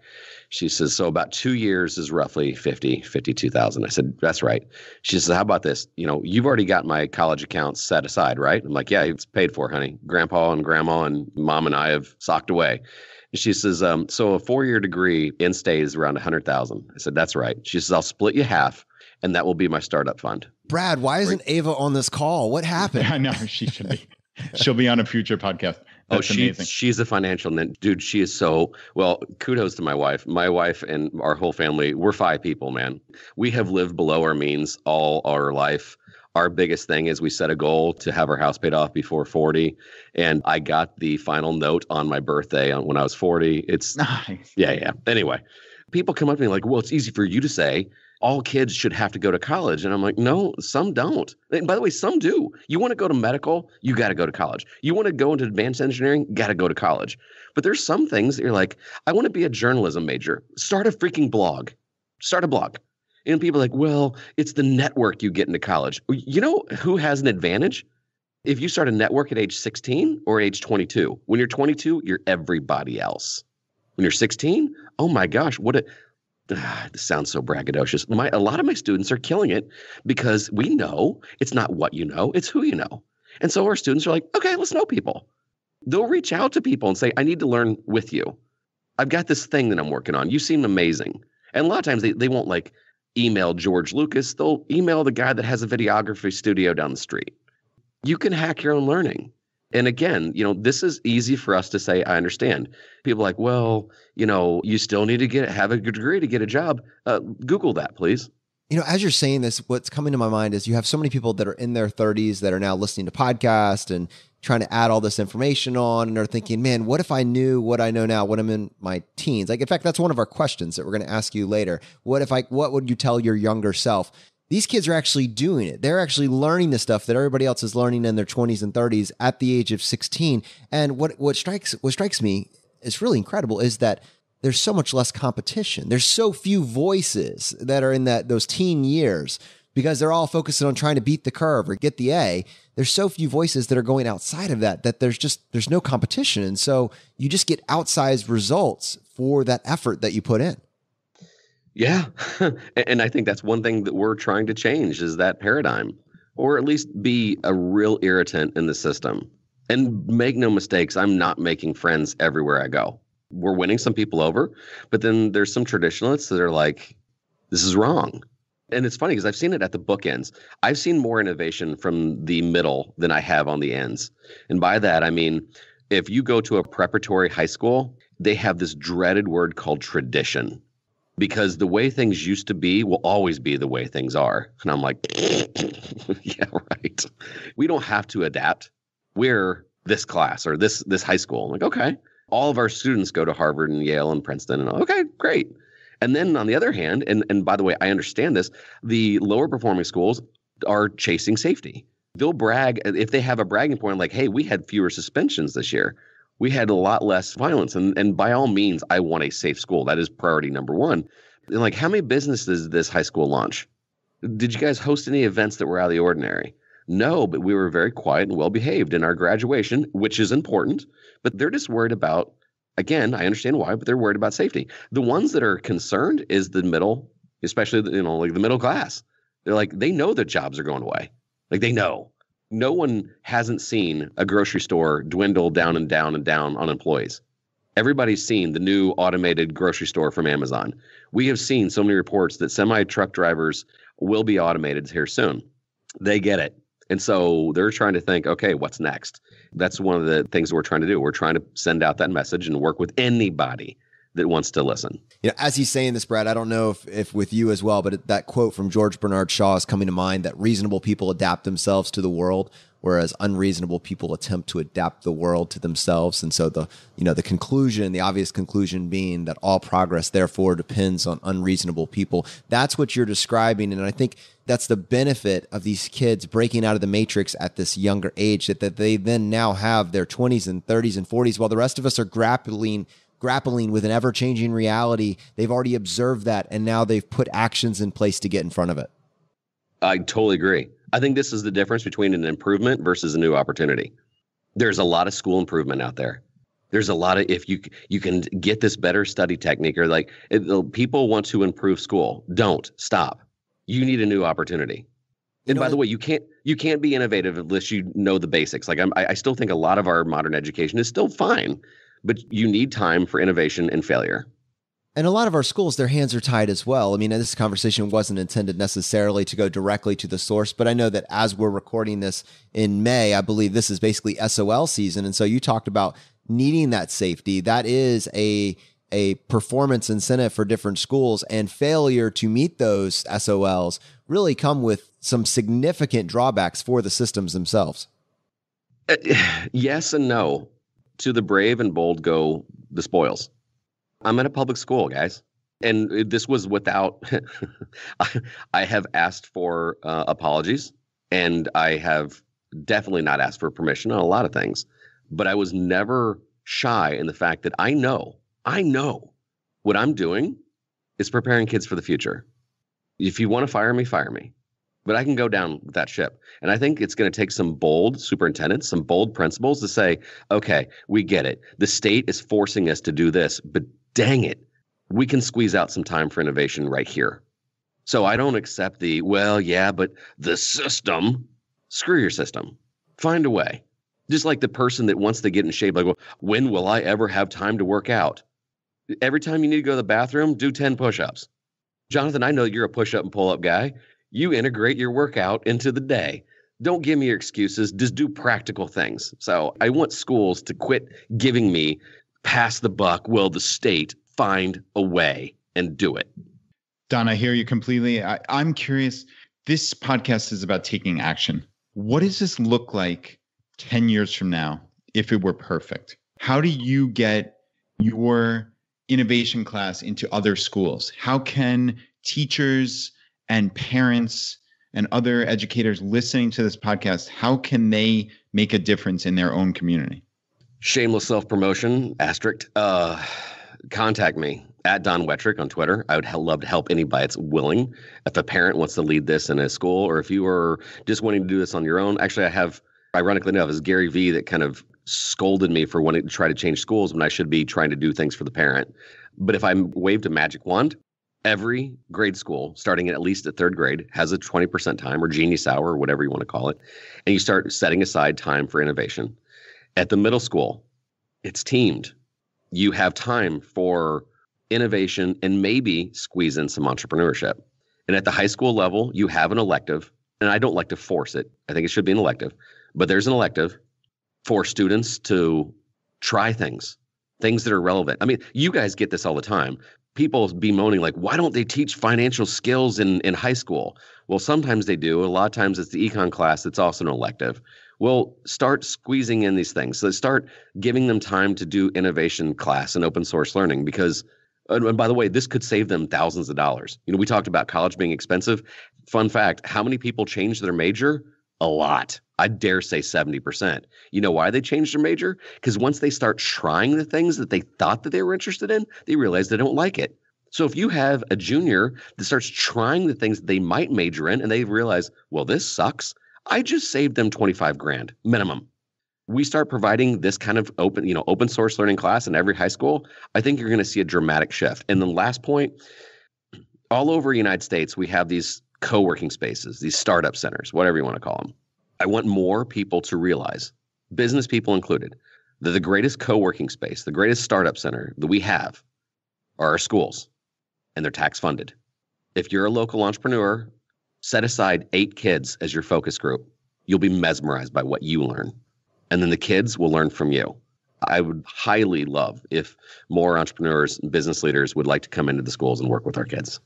She says, so about 2 years is roughly $52,000. I said, that's right. She says, how about this? You've already got my college account set aside, right? I'm like, yeah, it's paid for, honey. Grandpa and grandma and mom and I have socked away. And she says, so a 4-year degree in-state is around $100,000. I said, that's right. She says, I'll split you half, and that will be my startup fund. Brad, why isn't Ava on this call? What happened? I know, she should be. She'll be on a future podcast. That's amazing. She's a financial dude. She is kudos to my wife. My wife and our whole family, we're 5 people, man. We have lived below our means all our life. Our biggest thing is we set a goal to have our house paid off before 40. And I got the final note on my birthday when I was 40. It's nice. Yeah. Anyway, people come up to me like, well, it's easy for you to say all kids should have to go to college. And I'm like, no, some don't. And by the way, some do. You want to go to medical, you got to go to college. You want to go into advanced engineering, got to go to college. But there's some things that you're like, I want to be a journalism major. Start a freaking blog. Start a blog. And people are like, well, it's the network you get into college. You know who has an advantage? If you start a network at age 16 or age 22. When you're 22, you're everybody else. When you're 16, oh my gosh, this sounds so braggadocious. A lot of my students are killing it because we know it's not what you know, it's who you know. And so our students are like, okay, let's know people. They'll reach out to people and say, I need to learn with you. I've got this thing that I'm working on. You seem amazing. And a lot of times they won't email George Lucas. They'll email the guy that has a videography studio down the street. You can hack your own learning. And again, this is easy for us to say, I understand. People are like, well, you still need to have a good degree to get a job. Google that, please. As you're saying this, what's coming to my mind is you have so many people that are in their 30s that are now listening to podcasts and trying to add all this information on, and they're thinking, man, what if I knew what I know now when I'm in my teens? Like, in fact, that's one of our questions that we're going to ask you later. What would you tell your younger self? These kids are actually doing it. They're actually learning the stuff that everybody else is learning in their 20s and 30s at the age of 16. And what strikes me is really incredible is that there's so much less competition. There's so few voices that are in those teen years because they're all focusing on trying to beat the curve or get the A. There's so few voices that are going outside of that there's no competition. And so you just get outsized results for that effort that you put in. Yeah. And I think that's one thing that we're trying to change is that paradigm, or at least be a real irritant in the system. And make no mistakes, I'm not making friends everywhere I go. We're winning some people over, but then there's some traditionalists that are like, this is wrong. And it's funny because I've seen it at the bookends. I've seen more innovation from the middle than I have on the ends. And by that, I mean, if you go to a preparatory high school, they have this dreaded word called tradition, because the way things used to be will always be the way things are. And I'm like, yeah, right. We don't have to adapt. We're this class or this high school. I'm like, okay. All of our students go to Harvard and Yale and Princeton and okay, great. And then on the other hand, and by the way, I understand this, the lower performing schools are chasing safety. They'll brag if they have a bragging point like, hey, we had fewer suspensions this year. We had a lot less violence. And by all means, I want a safe school. That is priority number one. And like, how many businesses did this high school launch? Did you guys host any events that were out of the ordinary? No, but we were very quiet and well behaved in our graduation, which is important. But they're just worried about, again, I understand why, but they're worried about safety. The ones that are concerned is the middle, especially, like the middle class. They're like, they know their jobs are going away. Like they know. No one hasn't seen a grocery store dwindle down and down and down on employees. Everybody's seen the new automated grocery store from Amazon. We have seen so many reports that semi-truck drivers will be automated here soon. They get it. And so they're trying to think, okay, what's next? That's one of the things we're trying to do. We're trying to send out that message and work with anybody that wants to listen. As he's saying this, Brad, I don't know if with you as well, but that quote from George Bernard Shaw is coming to mind, that reasonable people adapt themselves to the world, whereas unreasonable people attempt to adapt the world to themselves. And so the obvious conclusion being that all progress therefore depends on unreasonable people. That's what you're describing. And I think that's the benefit of these kids breaking out of the matrix at this younger age, that they then now have their 20s and 30s and 40s, while the rest of us are grappling with an ever-changing reality. They've already observed that, and now they've put actions in place to get in front of it. I totally agree. I think this is the difference between an improvement versus a new opportunity. There's a lot of school improvement out there. There's a lot of, if you can get this better study technique, or like people want to improve school. Don't stop. You need a new opportunity. And by the way, you can't be innovative unless you know the basics. Like I still think a lot of our modern education is still fine, but you need time for innovation and failure. And a lot of our schools, their hands are tied as well. I mean, this conversation wasn't intended necessarily to go directly to the source, but I know that as we're recording this in May, I believe this is basically SOL season. And so you talked about needing that safety. That is a performance incentive for different schools, and failure to meet those SOLs really come with some significant drawbacks for the systems themselves. Yes and no. To the brave and bold go the spoils. I'm at a public school, guys. And this was without, I have asked for apologies, and I have definitely not asked for permission on a lot of things. But I was never shy in the fact that I know what I'm doing is preparing kids for the future. If you want to fire me, fire me. But I can go down with that ship. And I think it's going to take some bold superintendents, some bold principals to say, okay, we get it. The state is forcing us to do this, but dang it, we can squeeze out some time for innovation right here. So I don't accept but the system, screw your system. Find a way. Just like the person that wants to get in shape, like, well, when will I ever have time to work out? Every time you need to go to the bathroom, do 10 push-ups. Jonathan, I know you're a push-up and pull-up guy. You integrate your workout into the day. Don't give me your excuses. Just do practical things. So I want schools to quit giving me pass the buck. Will the state find a way and do it? Don, I hear you completely. I'm curious. This podcast is about taking action. What does this look like 10 years from now if it were perfect? How do you get your innovation class into other schools? How can teachers and parents and other educators listening to this podcast, how can they make a difference in their own community? Shameless self-promotion, asterisk. Contact me at Don Wettrick on Twitter. I would love to help anybody that's willing. If a parent wants to lead this in a school, or if you are just wanting to do this on your own. Actually, I have, ironically enough, is Gary Vee that kind of scolded me for wanting to try to change schools when I should be trying to do things for the parent. But if I waved a magic wand, every grade school, starting at least at third grade, has a 20% time or genius hour or whatever you want to call it. And you start setting aside time for innovation. At the middle school, it's teamed. You have time for innovation and maybe squeeze in some entrepreneurship. And at the high school level, you have an elective, and I don't like to force it. I think it should be an elective, but there's an elective for students to try things that are relevant. I mean, you guys get this all the time. People bemoaning like, why don't they teach financial skills in high school? Well, sometimes they do. A lot of times it's the econ class that's also an elective. Well, start squeezing in these things. So start giving them time to do innovation class and open source learning because, and by the way, this could save them thousands of dollars. You know, we talked about college being expensive. Fun fact, how many people change their major? A lot. I dare say 70%. You know why they changed their major? Because once they start trying the things that they thought that they were interested in, they realize they don't like it. So if you have a junior that starts trying the things that they might major in and they realize, well, this sucks, I just saved them 25 grand minimum. We start providing this kind of open source learning class in every high school, I think you're going to see a dramatic shift. And the last point, all over the United States, we have these co-working spaces, these startup centers, whatever you want to call them. I want more people to realize, business people included, that the greatest co-working space, the greatest startup center that we have are our schools, and they're tax funded. If you're a local entrepreneur, set aside 8 kids as your focus group. You'll be mesmerized by what you learn. And then the kids will learn from you. I would highly love if more entrepreneurs and business leaders would like to come into the schools and work with our kids.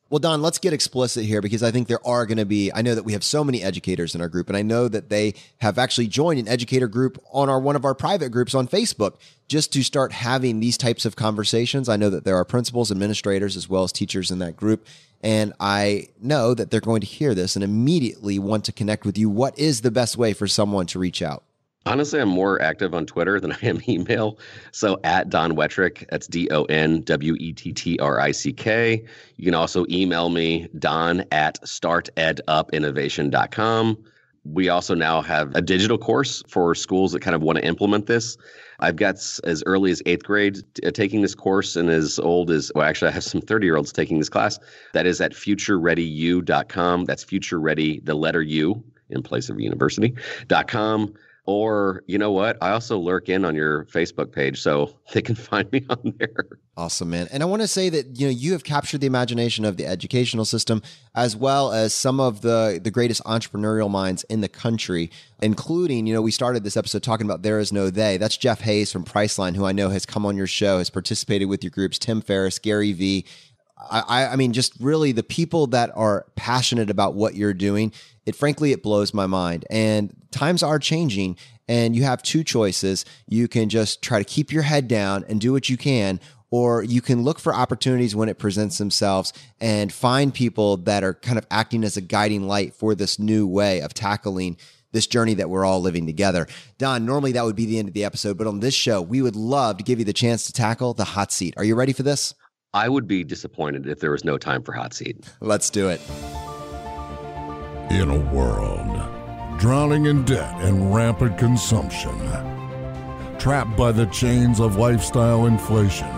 Well, Don, let's get explicit here because I think there are going to be, I know that we have so many educators in our group, and I know that they have actually joined an educator group on one of our private groups on Facebook just to start having these types of conversations. I know that there are principals, administrators, as well as teachers in that group, and I know that they're going to hear this and immediately want to connect with you. What is the best way for someone to reach out? Honestly, I'm more active on Twitter than I am email. So at Don Wettrick, that's DonWettrick. You can also email me, don@StartEdUpInnovation.com. We also now have a digital course for schools that kind of want to implement this. I've got as early as 8th grade taking this course and as old as, well, actually I have some 30-year-olds taking this class. That is at futurereadyu.com. That's futureready, the letter U in place of university.com. Or, you know what? I also lurk in on your Facebook page, so they can find me on there. Awesome, man. And I want to say that, you have captured the imagination of the educational system, as well as some of the greatest entrepreneurial minds in the country, including, we started this episode talking about There Is No They. That's Jeff Hayes from Priceline, who I know has come on your show, has participated with your groups, Tim Ferriss, Gary Vee. I mean, just really the people that are passionate about what you're doing, frankly, it blows my mind. And times are changing, and you have 2 choices. You can just try to keep your head down and do what you can, or you can look for opportunities when it presents themselves and find people that are kind of acting as a guiding light for this new way of tackling this journey that we're all living together. Don, normally that would be the end of the episode, but on this show, we would love to give you the chance to tackle the hot seat. Are you ready for this? I would be disappointed if there was no time for hot seat. Let's do it. In a world drowning in debt and rampant consumption, trapped by the chains of lifestyle inflation,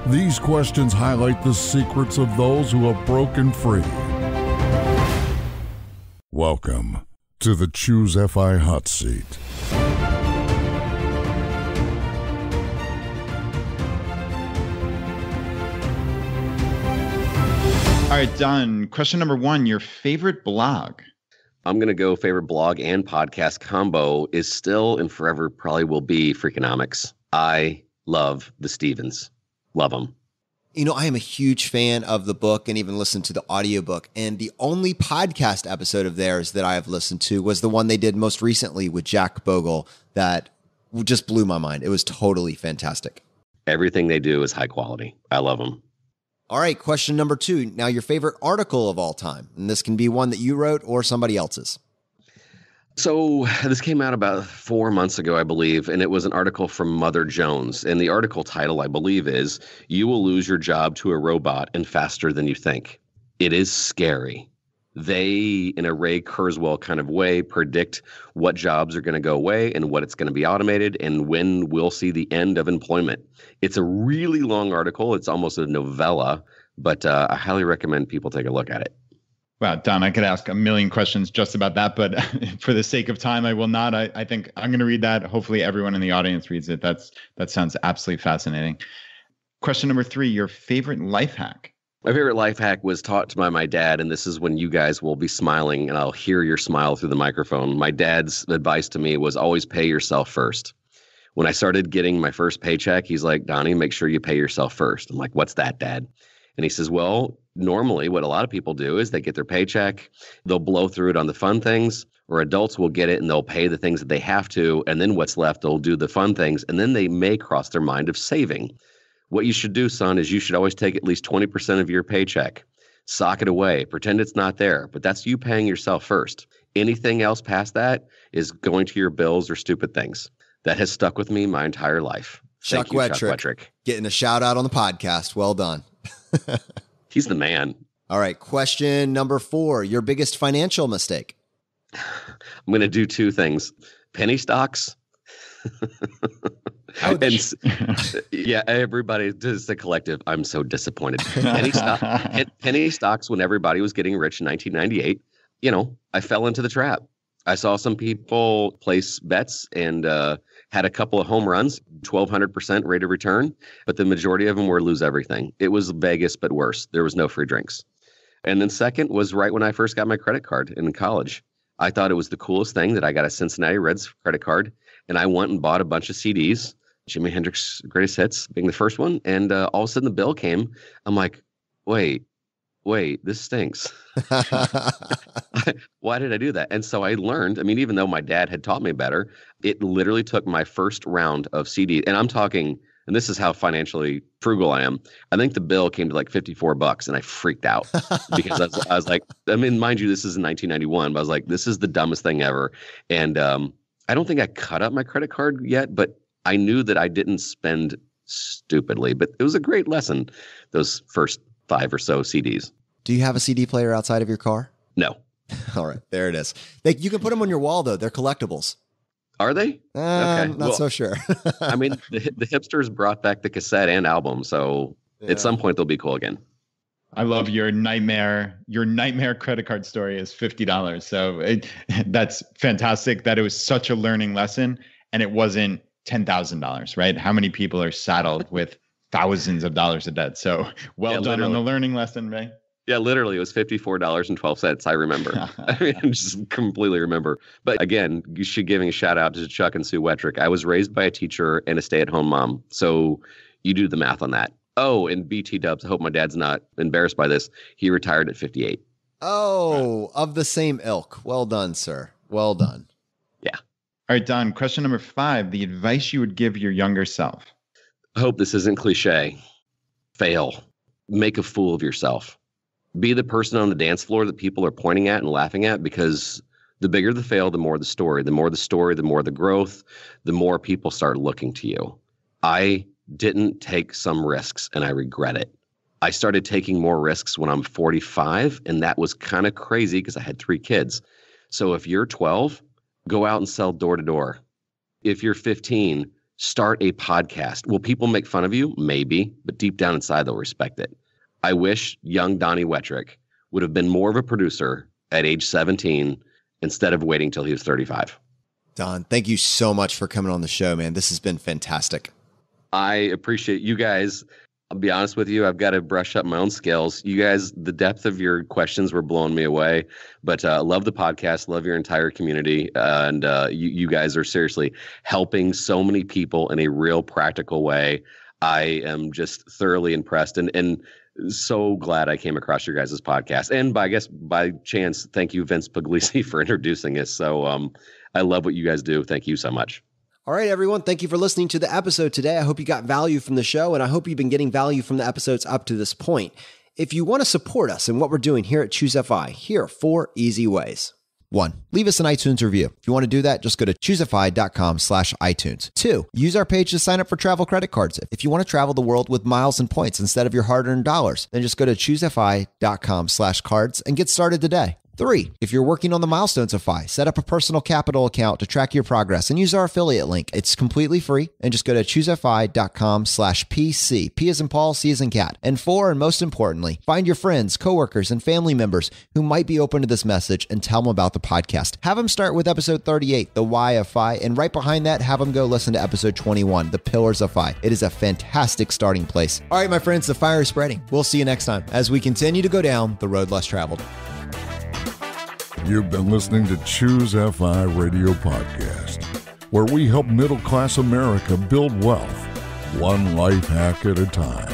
these questions highlight the secrets of those who have broken free. Welcome to the Choose FI Hot Seat. All right, Don, question number 1, your favorite blog? I'm going to go favorite blog and podcast combo is still and forever probably will be Freakonomics. I love the Stevens. Love them. I am a huge fan of the book and even listened to the audiobook. And the only podcast episode of theirs that I have listened to was the one they did most recently with Jack Bogle that just blew my mind. It was totally fantastic. Everything they do is high quality. I love them. All right, question number 2. Now, your favorite article of all time. And this can be one that you wrote or somebody else's. So this came out about 4 months ago, I believe, and it was an article from Mother Jones. And the article title, I believe, is "You Will Lose Your Job to a Robot and Faster Than You Think." It is scary. They, in a Ray Kurzweil kind of way, predict what jobs are going to go away and what it's going to be automated and when we'll see the end of employment. It's a really long article. It's almost a novella, but I highly recommend people take a look at it. Wow, Don, I could ask a million questions just about that, but for the sake of time, I will not. I think I'm going to read that. Hopefully everyone in the audience reads it. That sounds absolutely fascinating. Question number 3, your favorite life hack. My favorite life hack was taught by my dad, and this is when you guys will be smiling, and I'll hear your smile through the microphone. My dad's advice to me was always pay yourself first. When I started getting my first paycheck, he's like, "Donnie, make sure you pay yourself first." I'm like, "What's that, Dad?" And he says, "Well, normally what a lot of people do is they get their paycheck, they'll blow through it on the fun things, or adults will get it and they'll pay the things that they have to, and then what's left, they'll do the fun things, and then they may cross their mind of saving. What you should do, son, is you should always take at least 20% of your paycheck, sock it away, pretend it's not there, but that's you paying yourself first. Anything else past that is going to your bills or stupid things." That has stuck with me my entire life. Chuck Wettrick, getting a shout out on the podcast. Well done. He's the man. All right. Question number 4, your biggest financial mistake. I'm going to do 2 things. Penny stocks. Yeah, everybody, just the collective. I'm so disappointed. Penny stocks when everybody was getting rich in 1998. I fell into the trap. I saw some people place bets and had a couple of home runs, 1,200% rate of return, but the majority of them were lose everything. It was Vegas, but worse. There was no free drinks. And then second was right when I first got my credit card in college. I thought it was the coolest thing that I got a Cincinnati Reds credit card, and I went and bought a bunch of CDs, Jimi Hendrix Greatest Hits being the first one, and all of a sudden the bill came. I'm like, wait, this stinks. Why did I do that? And so I learned, even though my dad had taught me better, it literally took my first round of CDs. And I'm talking, and this is how financially frugal I am. I think the bill came to like $54 and I freaked out because I was like, mind you, this is in 1991, but I was like, this is the dumbest thing ever. And I don't think I cut up my credit card yet, but I knew that I didn't spend stupidly. But it was a great lesson, those first 5 or so CDs. Do you have a CD player outside of your car? No. All right, there it is. You can put them on your wall, though. They're collectibles. Are they? Okay. Not so sure. The hipsters brought back the cassette and album, so at some point they'll be cool again. I love your nightmare credit card story is $50. So that's fantastic that it was such a learning lesson and it wasn't $10,000, right? How many people are saddled with thousands of dollars of debt? So done on the learning lesson, Ray. Yeah, literally, it was $54.12. I remember. I just completely remember. But again, you should give a shout out to Chuck and Sue Wettrick. I was raised by a teacher and a stay-at-home mom. So you do the math on that. Oh, and BT Dubs, I hope my dad's not embarrassed by this. He retired at 58. Oh, of the same ilk. Well done, sir. Well done. Yeah. All right, Don, question number 5, the advice you would give your younger self. I hope this isn't cliche. Fail. Make a fool of yourself. Be the person on the dance floor that people are pointing at and laughing at, because the bigger the fail, the more the story. The more the story, the more the growth, the more people start looking to you. I didn't take some risks and I regret it. I started taking more risks when I'm 45, and that was kind of crazy because I had 3 kids. So if you're 12, go out and sell door to door. If you're 15, start a podcast. Will people make fun of you? Maybe, but deep down inside, they'll respect it. I wish young Donnie Wettrick would have been more of a producer at age 17 instead of waiting till he was 35. Don, thank you so much for coming on the show, man. This has been fantastic. I appreciate you guys. I'll be honest with you. I've got to brush up my own skills. You guys, the depth of your questions were blowing me away, but love the podcast, love your entire community. And you guys are seriously helping so many people in a real practical way. I am just thoroughly impressed and so glad I came across your guys' podcast. And by chance, thank you, Vince Puglisi, for introducing us. So I love what you guys do. Thank you so much. All right, everyone. Thank you for listening to the episode today. I hope you got value from the show, and I hope you've been getting value from the episodes up to this point. If you want to support us and what we're doing here at ChooseFI, here are 4 easy ways. 1, leave us an iTunes review. If you want to do that, just go to choosefi.com/iTunes. 2, use our page to sign up for travel credit cards. If you want to travel the world with miles and points instead of your hard-earned dollars, then just go to choosefi.com/cards and get started today. 3, if you're working on the milestones of FI, set up a personal capital account to track your progress and use our affiliate link. It's completely free, and just go to choosefi.com/PC. P as in Paul, C as in cat. And 4, and most importantly, find your friends, coworkers, and family members who might be open to this message and tell them about the podcast. Have them start with episode 38, The Why of FI, and right behind that, have them go listen to episode 21, The Pillars of FI. It is a fantastic starting place. All right, my friends, the fire is spreading. We'll see you next time as we continue to go down the road less traveled. You've been listening to Choose FI Radio Podcast, where we help middle-class America build wealth, one life hack at a time.